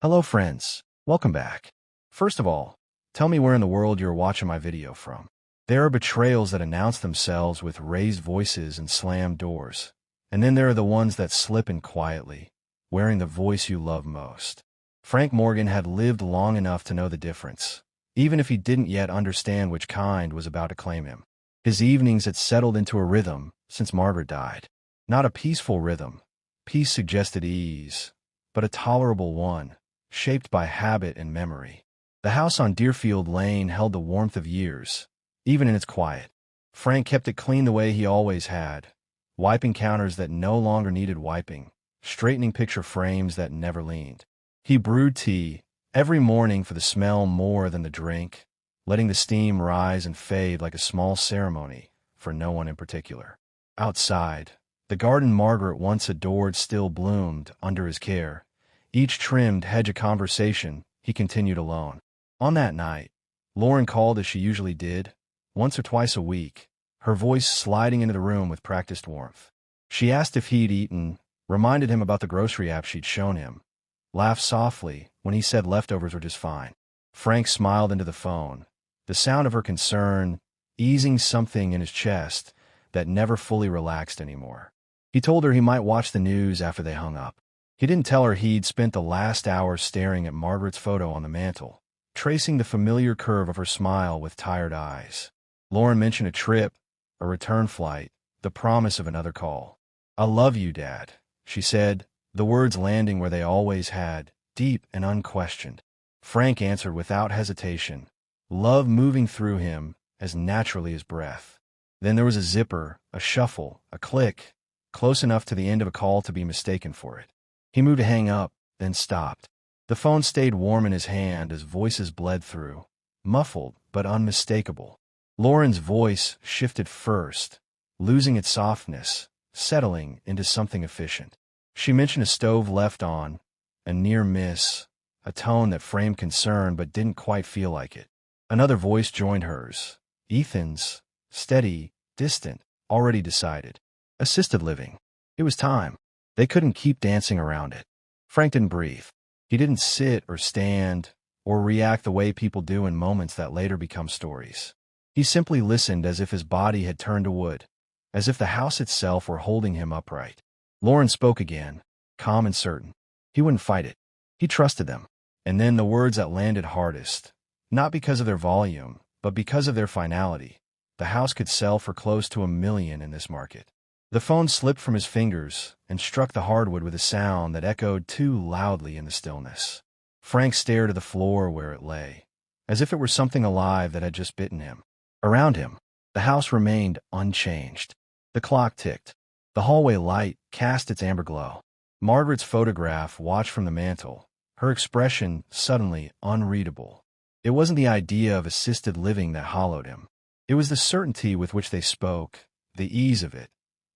Hello friends, welcome back. First of all, tell me where in the world you're watching my video from. There are betrayals that announce themselves with raised voices and slammed doors. And then there are the ones that slip in quietly, wearing the voice you love most. Frank Morgan had lived long enough to know the difference, even if he didn't yet understand which kind was about to claim him. His evenings had settled into a rhythm since Margaret died. Not a peaceful rhythm. Peace suggested ease, but a tolerable one, shaped by habit and memory. The house on Deerfield Lane held the warmth of years, even in its quiet. Frank kept it clean the way he always had, wiping counters that no longer needed wiping, straightening picture frames that never leaned. He brewed tea every morning for the smell more than the drink, letting the steam rise and fade like a small ceremony for no one in particular. Outside, the garden Margaret once adored still bloomed under his care, each trimmed hedge of conversation he continued alone. On that night, Lauren called as she usually did, once or twice a week, her voice sliding into the room with practiced warmth. She asked if he'd eaten, reminded him about the grocery app she'd shown him, laughed softly when he said leftovers were just fine. Frank smiled into the phone, the sound of her concern easing something in his chest that never fully relaxed anymore. He told her he might watch the news after they hung up. He didn't tell her he'd spent the last hour staring at Margaret's photo on the mantel, tracing the familiar curve of her smile with tired eyes. Lauren mentioned a trip, a return flight, the promise of another call. "I love you, Dad," she said, the words landing where they always had, deep and unquestioned. Frank answered without hesitation, love moving through him as naturally as breath. Then there was a zipper, a shuffle, a click, close enough to the end of a call to be mistaken for it. He moved to hang up, then stopped. The phone stayed warm in his hand as voices bled through, muffled but unmistakable. Lauren's voice shifted first, losing its softness, settling into something efficient. She mentioned a stove left on, a near miss, a tone that framed concern but didn't quite feel like it. Another voice joined hers, Ethan's, steady, distant, already decided. Assisted living. It was time. They couldn't keep dancing around it. Frank didn't breathe. He didn't sit or stand or react the way people do in moments that later become stories. He simply listened as if his body had turned to wood, as if the house itself were holding him upright. Lauren spoke again, calm and certain. He wouldn't fight it. He trusted them. And then the words that landed hardest, not because of their volume, but because of their finality. The house could sell for close to $1 million in this market. The phone slipped from his fingers and struck the hardwood with a sound that echoed too loudly in the stillness. Frank stared at the floor where it lay, as if it were something alive that had just bitten him. Around him, the house remained unchanged. The clock ticked. The hallway light cast its amber glow. Margaret's photograph watched from the mantel, her expression suddenly unreadable. It wasn't the idea of assisted living that hollowed him. It was the certainty with which they spoke, the ease of it,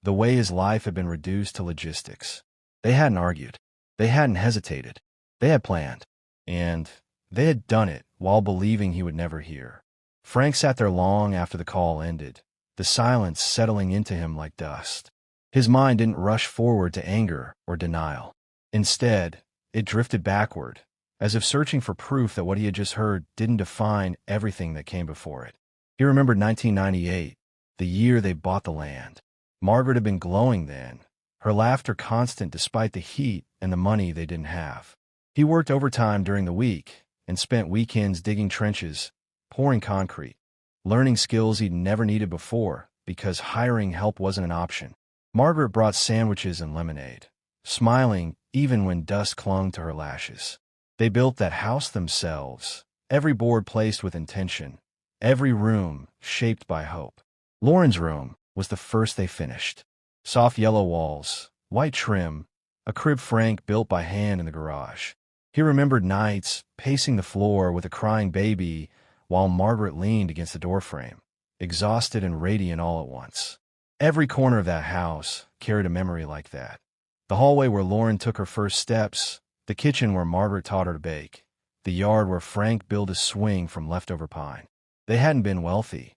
the way his life had been reduced to logistics. They hadn't argued. They hadn't hesitated. They had planned. And they had done it while believing he would never hear. Frank sat there long after the call ended, the silence settling into him like dust. His mind didn't rush forward to anger or denial. Instead, it drifted backward, as if searching for proof that what he had just heard didn't define everything that came before it. He remembered 1998, the year they bought the land. Margaret had been glowing then, her laughter constant despite the heat and the money they didn't have. He worked overtime during the week and spent weekends digging trenches, pouring concrete, learning skills he'd never needed before because hiring help wasn't an option. Margaret brought sandwiches and lemonade, smiling even when dust clung to her lashes. They built that house themselves, every board placed with intention, every room shaped by hope. Lauren's room was the first they finished. Soft yellow walls, white trim, a crib Frank built by hand in the garage. He remembered nights pacing the floor with a crying baby while Margaret leaned against the doorframe, exhausted and radiant all at once. Every corner of that house carried a memory like that. The hallway where Lauren took her first steps, the kitchen where Margaret taught her to bake, the yard where Frank built a swing from leftover pine. They hadn't been wealthy,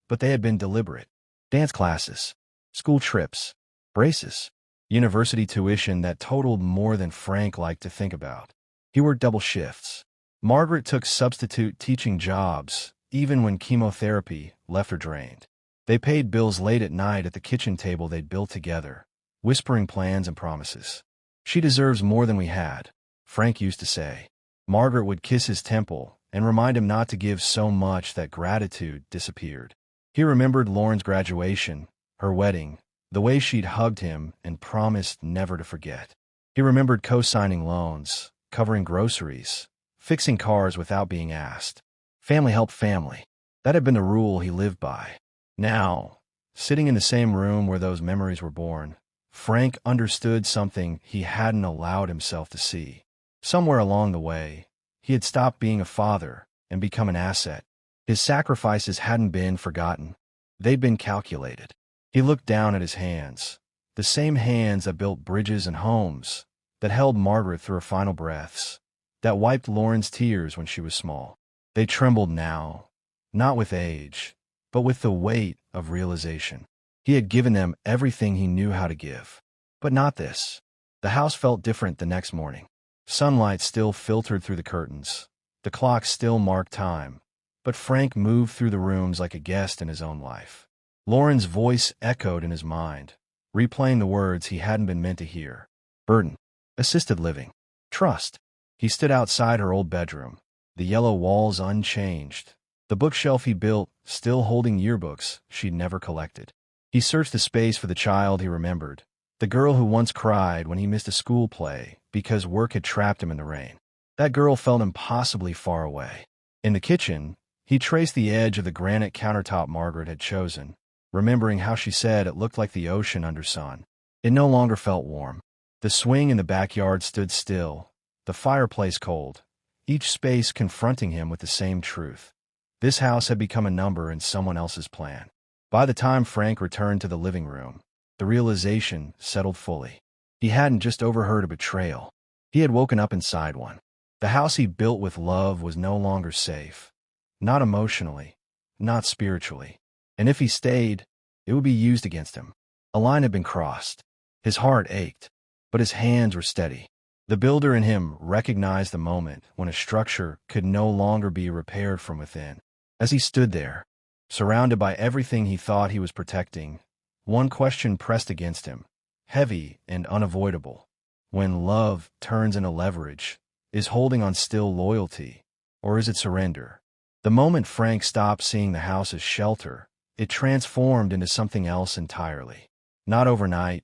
but they had been deliberate. Dance classes, school trips, braces, university tuition that totaled more than Frank liked to think about. He worked double shifts. Margaret took substitute teaching jobs, even when chemotherapy left her drained. They paid bills late at night at the kitchen table they'd built together, whispering plans and promises. "She deserves more than we had," Frank used to say. Margaret would kiss his temple and remind him not to give so much that gratitude disappeared. He remembered Lauren's graduation, her wedding, the way she'd hugged him and promised never to forget. He remembered co-signing loans, covering groceries, fixing cars without being asked. Family helped family. That had been the rule he lived by. Now, sitting in the same room where those memories were born, Frank understood something he hadn't allowed himself to see. Somewhere along the way, he had stopped being a father and become an asset. His sacrifices hadn't been forgotten. They'd been calculated. He looked down at his hands, the same hands that built bridges and homes, that held Margaret through her final breaths, that wiped Lauren's tears when she was small. They trembled now, not with age, but with the weight of realization. He had given them everything he knew how to give. But not this. The house felt different the next morning. Sunlight still filtered through the curtains. The clock still marked time. But Frank moved through the rooms like a guest in his own life. Lauren's voice echoed in his mind, replaying the words he hadn't been meant to hear. Burden. Assisted living. Trust. He stood outside her old bedroom, the yellow walls unchanged, the bookshelf he built still holding yearbooks she'd never collected. He searched the space for the child he remembered, the girl who once cried when he missed a school play because work had trapped him in the rain. That girl felt impossibly far away. In the kitchen, he traced the edge of the granite countertop Margaret had chosen, remembering how she said it looked like the ocean under sun. It no longer felt warm. The swing in the backyard stood still, the fireplace cold, each space confronting him with the same truth. This house had become a number in someone else's plan. By the time Frank returned to the living room, the realization settled fully. He hadn't just overheard a betrayal. He had woken up inside one. The house he built with love was no longer safe. Not emotionally, not spiritually. And if he stayed, it would be used against him. A line had been crossed. His heart ached, but his hands were steady. The builder in him recognized the moment when a structure could no longer be repaired from within. As he stood there, surrounded by everything he thought he was protecting, one question pressed against him, heavy and unavoidable. When love turns into leverage, is holding on still loyalty, or is it surrender? The moment Frank stopped seeing the house as shelter, it transformed into something else entirely. Not overnight,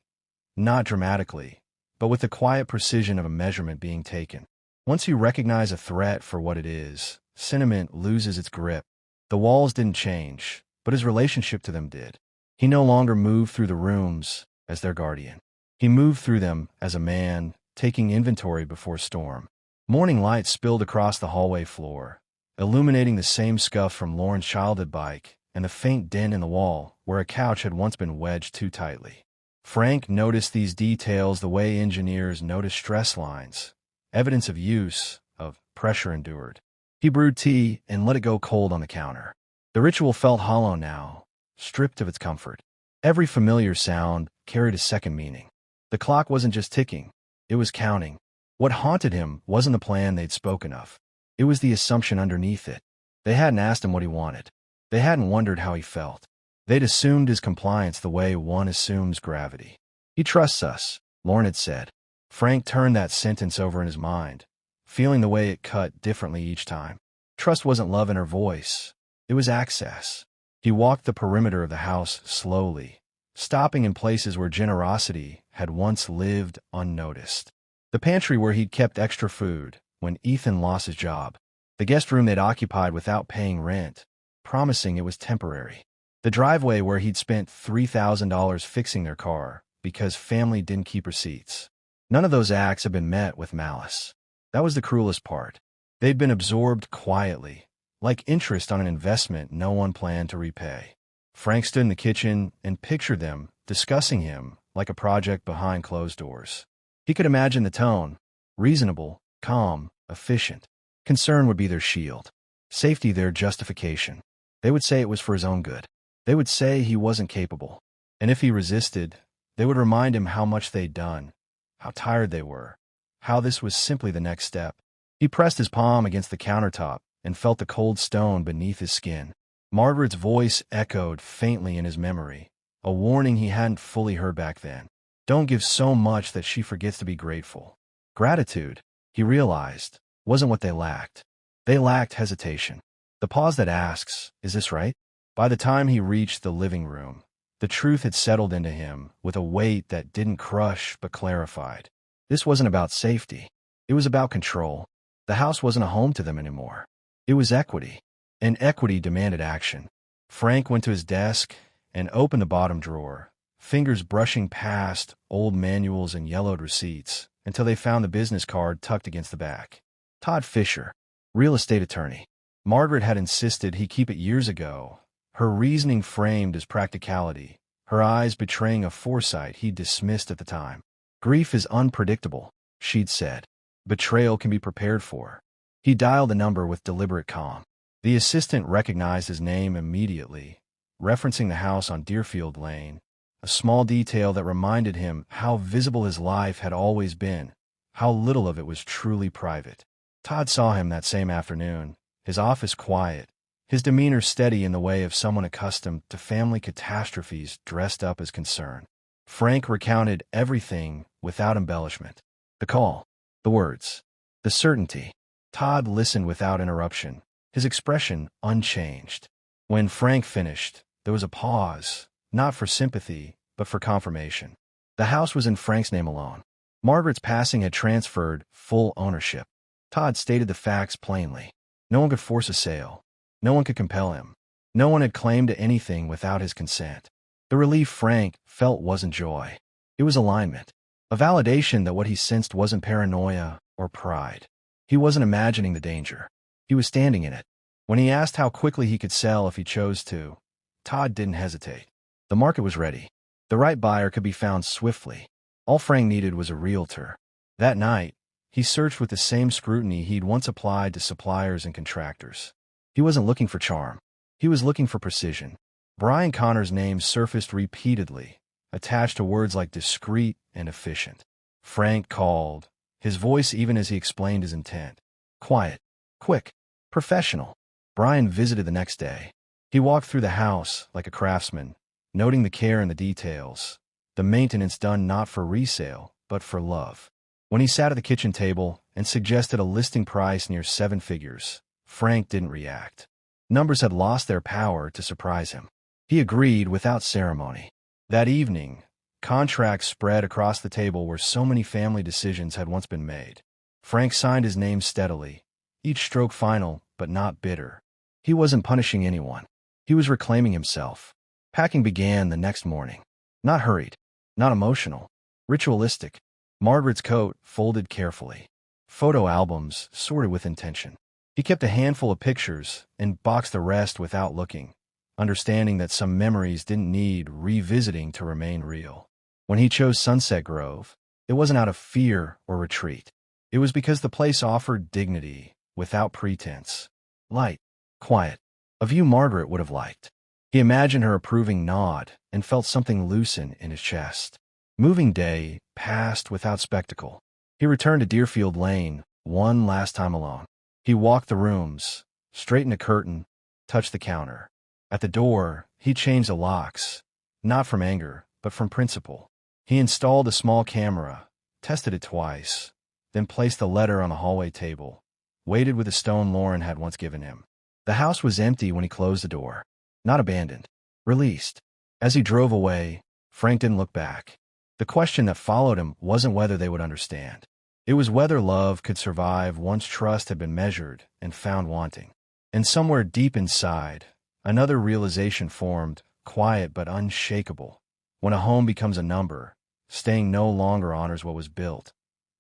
not dramatically, but with the quiet precision of a measurement being taken. Once you recognize a threat for what it is, sentiment loses its grip. The walls didn't change, but his relationship to them did. He no longer moved through the rooms as their guardian. He moved through them as a man, taking inventory before storm. Morning light spilled across the hallway floor, illuminating the same scuff from Lauren's childhood bike and the faint dent in the wall where a couch had once been wedged too tightly. Frank noticed these details the way engineers notice stress lines, evidence of use, of pressure endured. He brewed tea and let it go cold on the counter. The ritual felt hollow now, stripped of its comfort. Every familiar sound carried a second meaning. The clock wasn't just ticking, it was counting. What haunted him wasn't the plan they'd spoken of. It was the assumption underneath it. They hadn't asked him what he wanted. They hadn't wondered how he felt. They'd assumed his compliance the way one assumes gravity. He trusts us, Lauren had said. Frank turned that sentence over in his mind, feeling the way it cut differently each time. Trust wasn't love in her voice. It was access. He walked the perimeter of the house slowly, stopping in places where generosity had once lived unnoticed. The pantry where he'd kept extra food when Ethan lost his job. The guest room they'd occupied without paying rent, promising it was temporary. The driveway where he'd spent $3,000 fixing their car because family didn't keep receipts. None of those acts had been met with malice. That was the cruelest part. They'd been absorbed quietly, like interest on an investment no one planned to repay. Frank stood in the kitchen and pictured them discussing him like a project behind closed doors. He could imagine the tone, reasonable, calm, efficient. Concern would be their shield, safety their justification. They would say it was for his own good. They would say he wasn't capable. And if he resisted, they would remind him how much they'd done, how tired they were, how this was simply the next step. He pressed his palm against the countertop and felt the cold stone beneath his skin. Margaret's voice echoed faintly in his memory, a warning he hadn't fully heard back then. Don't give so much that she forgets to be grateful. Gratitude, he realized, wasn't what they lacked. They lacked hesitation. The pause that asks, is this right? By the time he reached the living room, the truth had settled into him with a weight that didn't crush but clarified. This wasn't about safety. It was about control. The house wasn't a home to them anymore. It was equity, and equity demanded action. Frank went to his desk and opened the bottom drawer, fingers brushing past old manuals and yellowed receipts until they found the business card tucked against the back. Todd Fisher, real estate attorney. Margaret had insisted he keep it years ago, her reasoning framed as practicality, her eyes betraying a foresight he'd dismissed at the time. Grief is unpredictable, she'd said. Betrayal can be prepared for. He dialed the number with deliberate calm. The assistant recognized his name immediately, referencing the house on Deerfield Lane, a small detail that reminded him how visible his life had always been, how little of it was truly private. Todd saw him that same afternoon, his office quiet, his demeanor steady in the way of someone accustomed to family catastrophes dressed up as concern. Frank recounted everything without embellishment. The call, the words, the certainty. Todd listened without interruption, his expression unchanged. When Frank finished, there was a pause, not for sympathy, but for confirmation. The house was in Frank's name alone. Margaret's passing had transferred full ownership. Todd stated the facts plainly. No one could force a sale. No one could compel him. No one had claimed to anything without his consent. The relief Frank felt wasn't joy. It was alignment, a validation that what he sensed wasn't paranoia or pride. He wasn't imagining the danger. He was standing in it. When he asked how quickly he could sell if he chose to, Todd didn't hesitate. The market was ready. The right buyer could be found swiftly. All Frank needed was a realtor. That night, he searched with the same scrutiny he'd once applied to suppliers and contractors. He wasn't looking for charm. He was looking for precision. Brian Connor's name surfaced repeatedly, attached to words like discreet and efficient. Frank called, his voice even as he explained his intent. Quiet, quick, professional. Brian visited the next day. He walked through the house like a craftsman, noting the care and the details, the maintenance done not for resale, but for love. When he sat at the kitchen table and suggested a listing price near 7 figures, Frank didn't react. Numbers had lost their power to surprise him. He agreed without ceremony. That evening, contracts spread across the table where so many family decisions had once been made. Frank signed his name steadily, each stroke final but not bitter. He wasn't punishing anyone. He was reclaiming himself. Packing began the next morning. Not hurried, not emotional, ritualistic. Margaret's coat folded carefully. Photo albums sorted with intention. He kept a handful of pictures and boxed the rest without looking, understanding that some memories didn't need revisiting to remain real. When he chose Sunset Grove, it wasn't out of fear or retreat. It was because the place offered dignity without pretense. Light, quiet, a view Margaret would have liked. He imagined her approving nod and felt something loosen in his chest. Moving day passed without spectacle. He returned to Deerfield Lane one last time alone. He walked the rooms, straightened a curtain, touched the counter. At the door, he changed the locks, not from anger, but from principle. He installed a small camera, tested it twice, then placed the letter on a hallway table, waited with the stone Lauren had once given him. The house was empty when he closed the door. Not abandoned, released. As he drove away, Frank didn't look back. The question that followed him wasn't whether they would understand. It was whether love could survive once trust had been measured and found wanting. And somewhere deep inside, another realization formed, quiet but unshakable. When a home becomes a number, staying no longer honors what was built.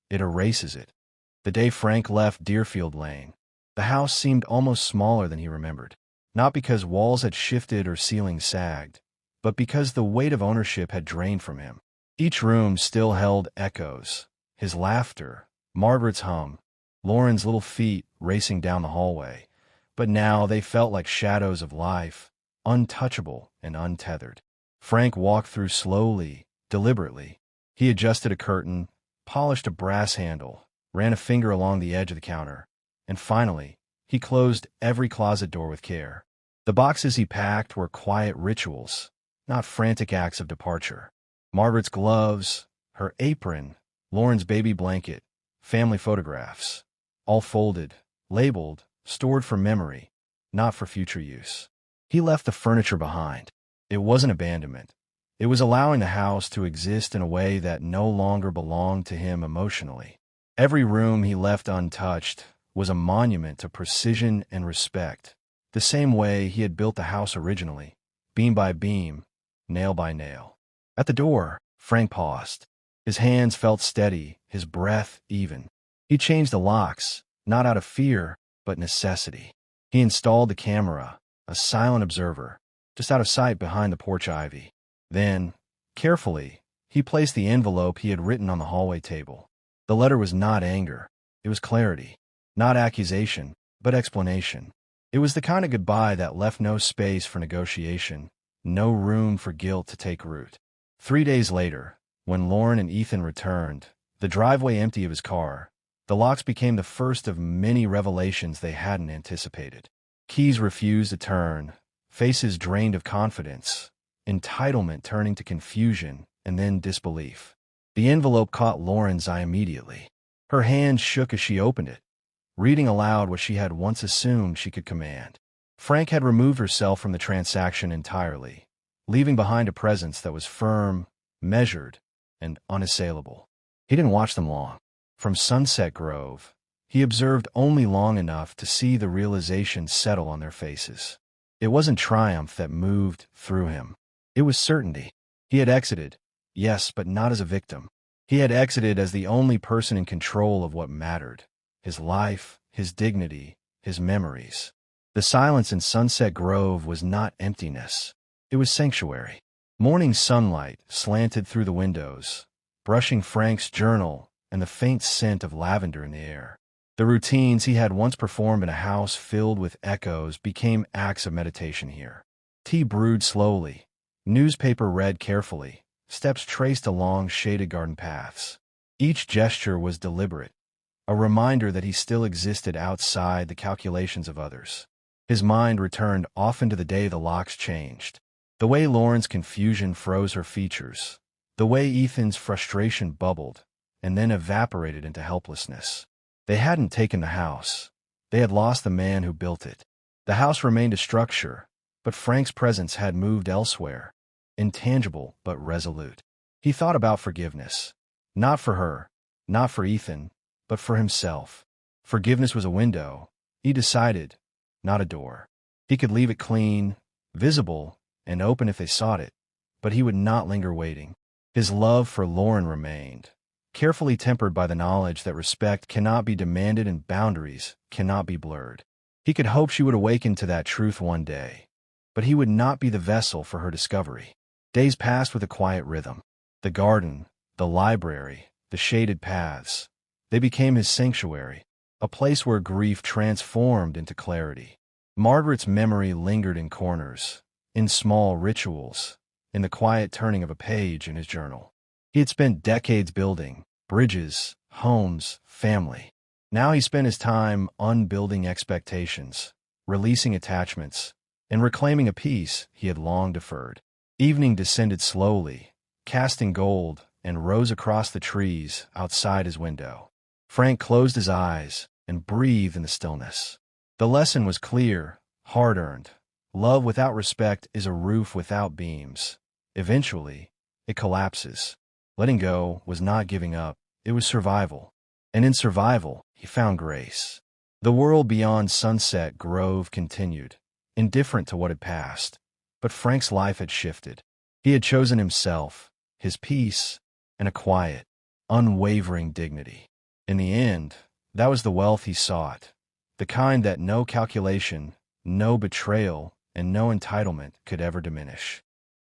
It erases it. The day Frank left Deerfield Lane, the house seemed almost smaller than he remembered. Not because walls had shifted or ceilings sagged, but because the weight of ownership had drained from him. Each room still held echoes, his laughter, Margaret's hum, Lauren's little feet racing down the hallway, but now they felt like shadows of life, untouchable and untethered. Frank walked through slowly, deliberately. He adjusted a curtain, polished a brass handle, ran a finger along the edge of the counter. And finally, he closed every closet door with care. The boxes he packed were quiet rituals, not frantic acts of departure. Margaret's gloves, her apron, Lauren's baby blanket, family photographs, all folded, labeled, stored for memory, not for future use. He left the furniture behind. It wasn't abandonment. It was allowing the house to exist in a way that no longer belonged to him emotionally. Every room he left untouched was a monument to precision and respect, the same way he had built the house originally, beam by beam, nail by nail. At the door, Frank paused. His hands felt steady, his breath even. He changed the locks, not out of fear, but necessity. He installed the camera, a silent observer, just out of sight behind the porch ivy. Then, carefully, he placed the envelope he had written on the hallway table. The letter was not anger. It was clarity. Not accusation, but explanation. It was the kind of goodbye that left no space for negotiation, no room for guilt to take root. 3 days later, when Lauren and Ethan returned, the driveway empty of his car, the locks became the first of many revelations they hadn't anticipated. Keys refused to turn, faces drained of confidence, entitlement turning to confusion and then disbelief. The envelope caught Lauren's eye immediately. Her hand shook as she opened it, reading aloud what she had once assumed she could command. Frank had removed herself from the transaction entirely, leaving behind a presence that was firm, measured, and unassailable. He didn't watch them long. From Sunset Grove, he observed only long enough to see the realization settle on their faces. It wasn't triumph that moved through him. It was certainty. He had exited, yes, but not as a victim. He had exited as the only person in control of what mattered: his life, his dignity, his memories. The silence in Sunset Grove was not emptiness. It was sanctuary. Morning sunlight slanted through the windows, brushing Frank's journal and the faint scent of lavender in the air. The routines he had once performed in a house filled with echoes became acts of meditation here. Tea brewed slowly, newspaper read carefully, steps traced along shaded garden paths. Each gesture was deliberate, a reminder that he still existed outside the calculations of others. His mind returned often to the day the locks changed. The way Lauren's confusion froze her features, the way Ethan's frustration bubbled and then evaporated into helplessness. They hadn't taken the house. They had lost the man who built it. The house remained a structure, but Frank's presence had moved elsewhere, intangible but resolute. He thought about forgiveness. Not for her, not for Ethan, but for himself. Forgiveness was a window, he decided, not a door. He could leave it clean, visible, and open if they sought it, but he would not linger waiting. His love for Lauren remained, carefully tempered by the knowledge that respect cannot be demanded and boundaries cannot be blurred. He could hope she would awaken to that truth one day, but he would not be the vessel for her discovery. Days passed with a quiet rhythm. The garden, the library, the shaded paths, they became his sanctuary, a place where grief transformed into clarity. Margaret's memory lingered in corners, in small rituals, in the quiet turning of a page in his journal. He had spent decades building bridges, homes, family. Now he spent his time unbuilding expectations, releasing attachments, and reclaiming a peace he had long deferred. Evening descended slowly, casting gold, and rose across the trees outside his window. Frank closed his eyes and breathed in the stillness. The lesson was clear, hard-earned. Love without respect is a roof without beams. Eventually, it collapses. Letting go was not giving up, it was survival. And in survival, he found grace. The world beyond Sunset Grove continued, indifferent to what had passed. But Frank's life had shifted. He had chosen himself, his peace, and a quiet, unwavering dignity. In the end, that was the wealth he sought, the kind that no calculation, no betrayal, and no entitlement could ever diminish.